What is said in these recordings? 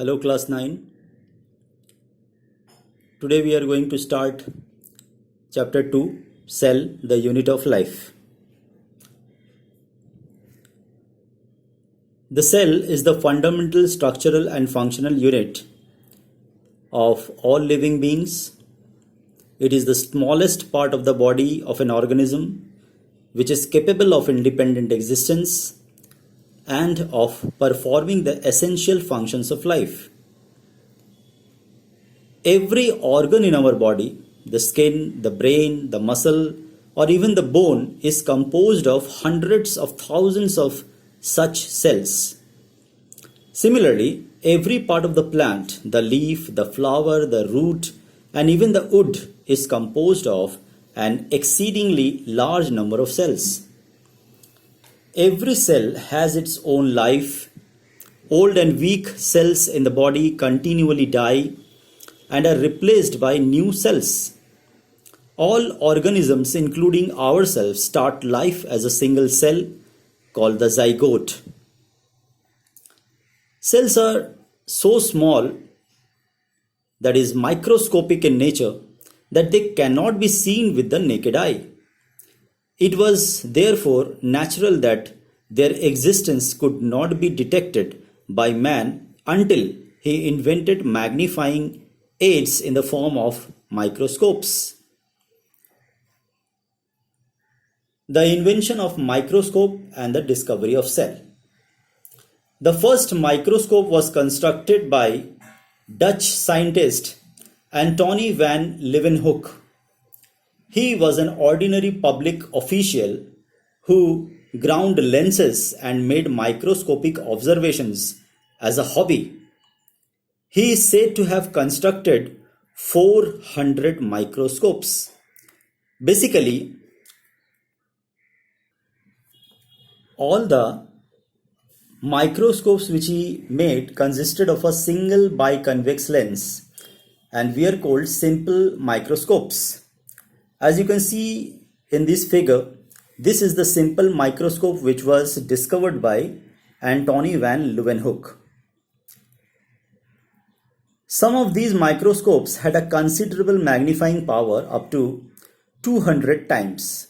Hello class 9. Today we are going to start chapter 2, Cell, the unit of life. The cell is the fundamental structural and functional unit of all living beings. It is the smallest part of the body of an organism which is capable of independent existence and of performing the essential functions of life. Every organ in our body, the skin, the brain, the muscle, or even the bone, is composed of hundreds of thousands of such cells. Similarly, every part of the plant, the leaf, the flower, the root, and even the wood is composed of an exceedingly large number of cells. Every cell has its own life. Old and weak cells in the body continually die and are replaced by new cells. All organisms, including ourselves, start life as a single cell called the zygote. Cells are so small, that is microscopic in nature, that they cannot be seen with the naked eye. It was therefore natural that their existence could not be detected by man until he invented magnifying aids in the form of microscopes. The invention of microscope and the discovery of cell. The first microscope was constructed by Dutch scientist Antony van Leeuwenhoek. He was an ordinary public official who ground lenses and made microscopic observations as a hobby. He is said to have constructed 400 microscopes. Basically, all the microscopes which he made consisted of a single biconvex lens and were called simple microscopes. As you can see in this figure, this is the simple microscope which was discovered by Antony van Leeuwenhoek. Some of these microscopes had a considerable magnifying power up to 200 times.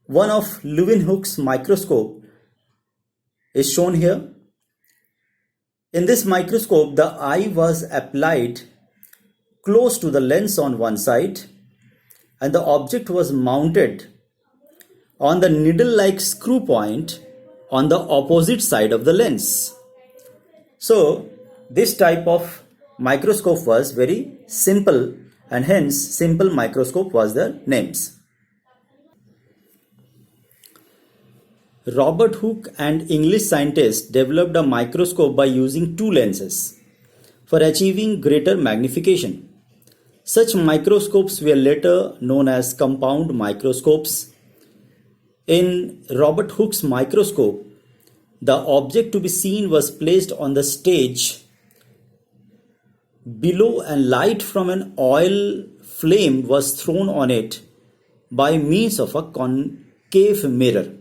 One of Leeuwenhoek's microscope is shown here. In this microscope, the eye was applied close to the lens on one side, and the object was mounted on the needle-like screw point on the opposite side of the lens. So, this type of microscope was very simple, and hence simple microscope was the names. Robert Hooke and English scientists developed a microscope by using two lenses for achieving greater magnification. Such microscopes were later known as compound microscopes. In Robert Hooke's microscope, the object to be seen was placed on the stage below and light from an oil flame was thrown on it by means of a concave mirror.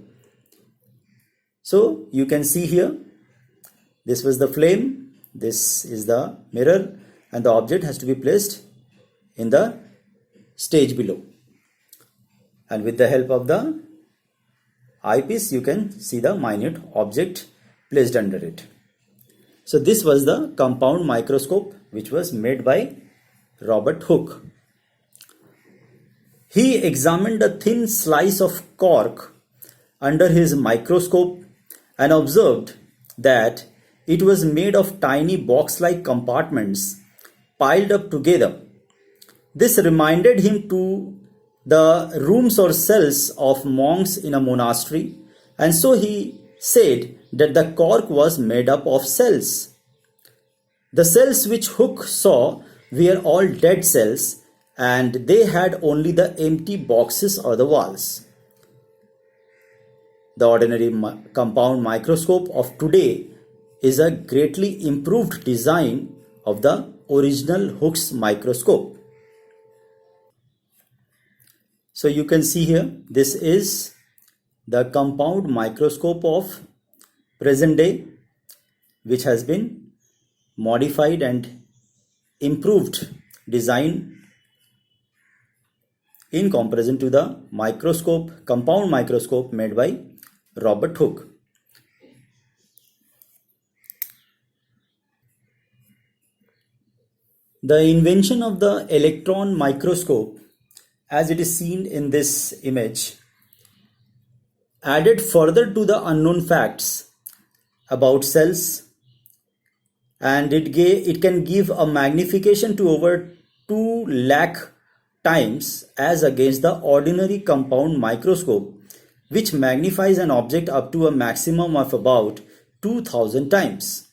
So you can see here, this was the flame, this is the mirror, and the object has to be placed in the stage below. And with the help of the eyepiece, you can see the minute object placed under it. So this was the compound microscope which was made by Robert Hooke. He examined a thin slice of cork under his microscope and observed that it was made of tiny box-like compartments piled up together. This reminded him to the rooms or cells of monks in a monastery, and so he said that the cork was made up of cells. The cells which Hooke saw were all dead cells, and they had only the empty boxes or the walls. The ordinary compound microscope of today is a greatly improved design of the original Hooke's microscope. So you can see here, this is the compound microscope of present day, which has been modified and improved design in comparison to the compound microscope made by Robert Hooke. The invention of the electron microscope, as it is seen in this image, added further to the unknown facts about cells, and it can give a magnification to over 2 lakh times as against the ordinary compound microscope, which magnifies an object up to a maximum of about 2000 times.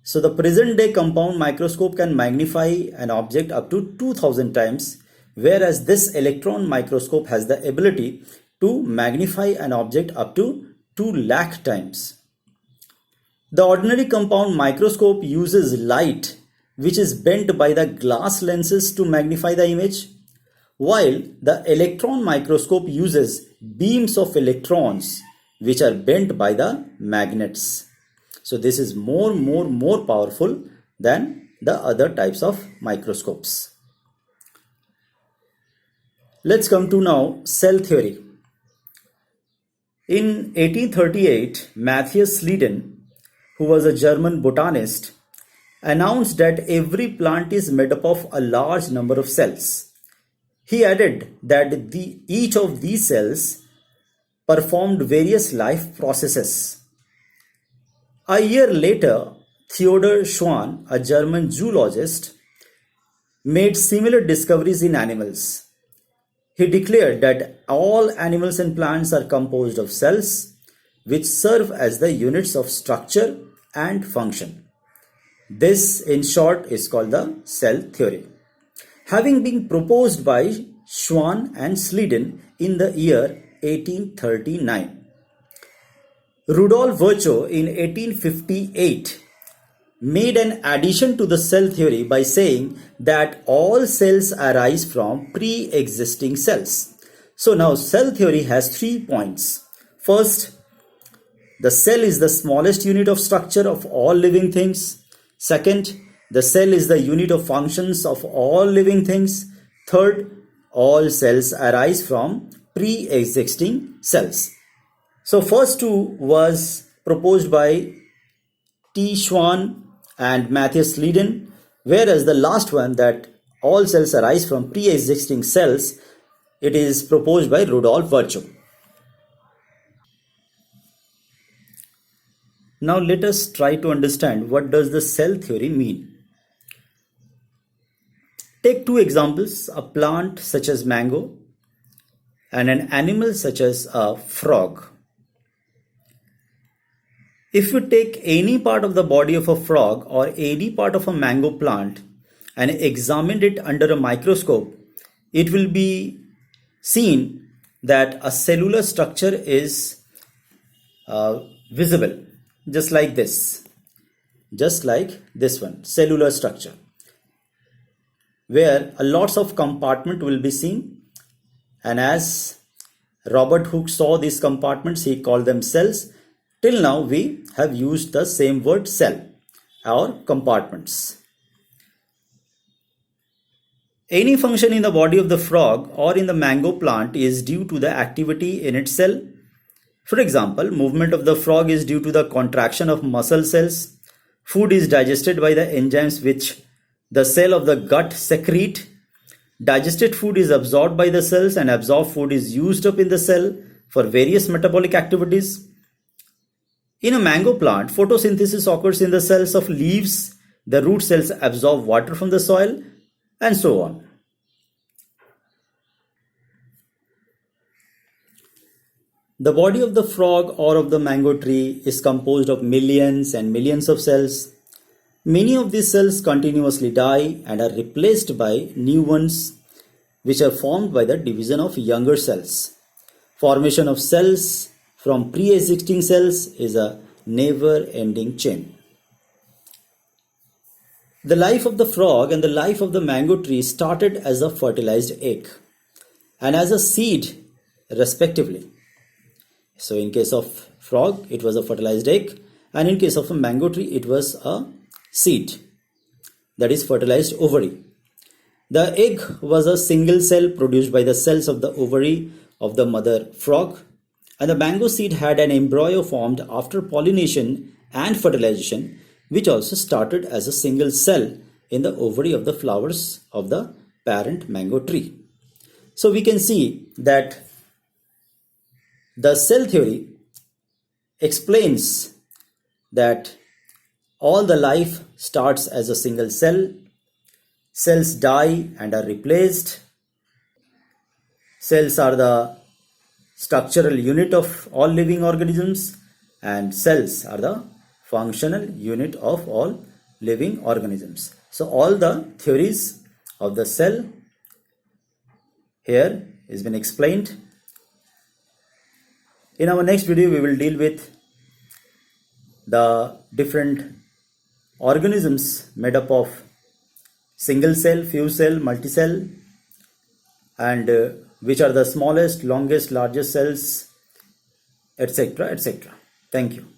So the present day compound microscope can magnify an object up to 2000 times, whereas this electron microscope has the ability to magnify an object up to 2 lakh times. The ordinary compound microscope uses light which is bent by the glass lenses to magnify the image, while the electron microscope uses beams of electrons which are bent by the magnets. So this is more powerful than the other types of microscopes. Let's come to now cell theory. In 1838, Matthias Sleeden, who was a German botanist, announced that every plant is made up of a large number of cells. He added that each of these cells performed various life processes. A year later, Theodor Schwann, a German zoologist, made similar discoveries in animals. He declared that all animals and plants are composed of cells, which serve as the units of structure and function. This, in short, is called the cell theory, having been proposed by Schwann and Sleeden in the year 1839. Rudolf Virchow in 1858 made an addition to the cell theory by saying that all cells arise from pre-existing cells. So now cell theory has 3 points. First, the cell is the smallest unit of structure of all living things. Second, the cell is the unit of functions of all living things. Third, all cells arise from pre-existing cells. So first two was proposed by T. Schwann and Matthias Sleeden, whereas the last one, that all cells arise from pre-existing cells, it is proposed by Rudolf Virchow. Now let us try to understand what does the cell theory mean. Take two examples, a plant such as mango and an animal such as a frog. If you take any part of the body of a frog or any part of a mango plant and examine it under a microscope, it will be seen that a cellular structure is visible, just like this one, cellular structure, where lots of compartment will be seen, and as Robert Hooke saw these compartments, he called them cells. Till now we have used the same word, cell or compartments. Any function in the body of the frog or in the mango plant is due to the activity in its cell. For example, movement of the frog is due to the contraction of muscle cells. Food is digested by the enzymes which the cell of the gut secrete. Digested food is absorbed by the cells, and absorbed food is used up in the cell for various metabolic activities. In a mango plant, photosynthesis occurs in the cells of leaves. The root cells absorb water from the soil, and so on. The body of the frog or of the mango tree is composed of millions and millions of cells. Many of these cells continuously die and are replaced by new ones, which are formed by the division of younger cells. Formation of cells from pre-existing cells is a never-ending chain. The life of the frog and the life of the mango tree started as a fertilized egg and as a seed, respectively. So in case of frog, it was a fertilized egg, and in case of a mango tree, it was a seed, that is fertilized ovary. The egg was a single cell produced by the cells of the ovary of the mother frog, and the mango seed had an embryo formed after pollination and fertilization, which also started as a single cell in the ovary of the flowers of the parent mango tree. So we can see that the cell theory explains that all the life starts as a single cell. Cells die and are replaced. Cells are the structural unit of all living organisms, and cells are the functional unit of all living organisms. So all the theories of the cell here has been explained. In our next video, we will deal with the different organisms made up of single cell, few cell, multicell, and which are the smallest, longest, largest cells, etc., etc. Thank you.